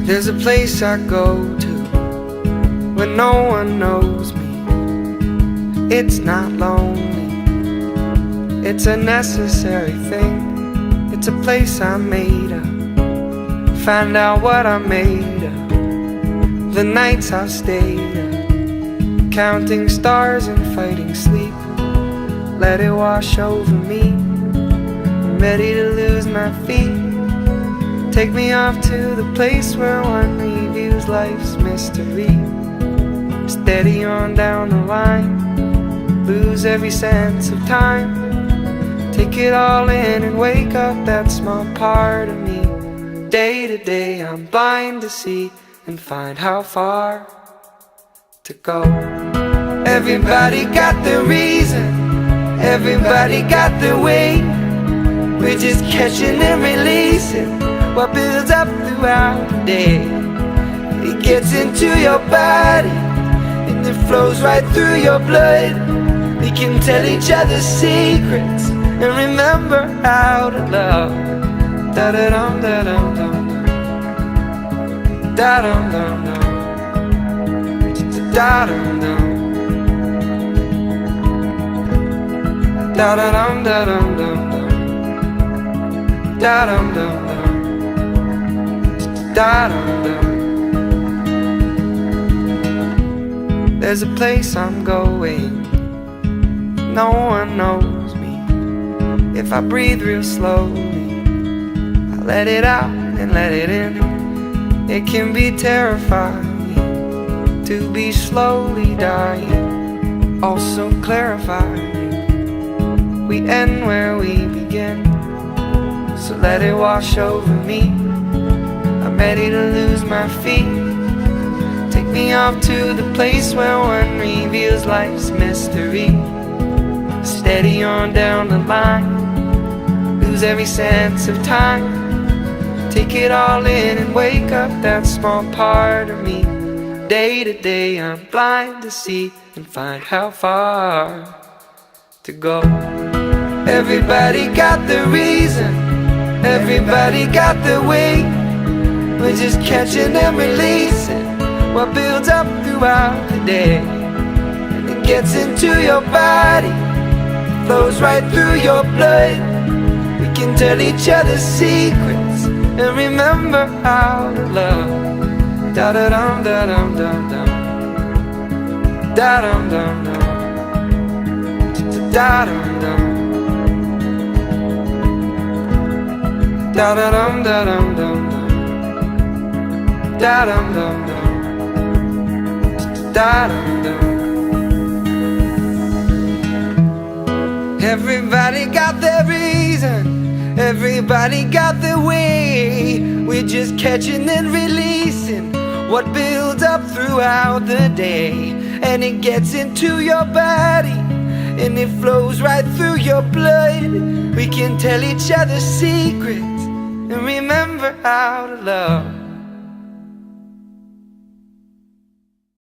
There's a place I go to when no one knows me. It's not lonely, it's a necessary thing. It's a place I made up, find out what I made of. The nights I've stayed up, counting stars and fighting sleep. Let it wash over me, I'm ready to lose my feet. Take me off to the place where one reviews life's mystery. Steady on down the line, lose every sense of time. Take it all in and wake up that small part of me. Day to day I'm blind to see and find how far to go. Everybody got their reason, everybody got their way. We're just catching and releasing what builds up throughout the day. It gets into your body and it flows right through your blood. We can tell each other secrets and remember how to love. Da-da-dum, da-dum, dum, dum. Da-dum, dum, dum. Da-dum, dum. Da-da-dum, da-dum, dum, dum. Da-dum, dum, dum. Da-dum-dum. There's a place I'm going, no one knows me. If I breathe real slowly, I let it out and let it in. It can be terrifying to be slowly dying, also clarifying. We end where we begin, so let it wash over me. I'm ready to lose my feet. Take me off to the place where one reveals life's mystery. Steady on down the line, lose every sense of time. Take it all in and wake up that small part of me. Day to day I'm blind to see and find how far to go. Everybody got the reason, everybody got the way. We're just catching and releasing what builds up throughout the day. And it gets into your body, flows right through your blood. We can tell each other secrets and remember how to love. Da-da-dum, da-dum, dum, dum. Da-dum, dum, dum. Da-dum, dum. Da-da-dum, da-dum, dum, dum. Da-dum-dum-dum, da-dum-dum. Everybody got their reason, everybody got their way. We're just catching and releasing what builds up throughout the day. And it gets into your body and it flows right through your blood. We can tell each other secrets and remember how to love.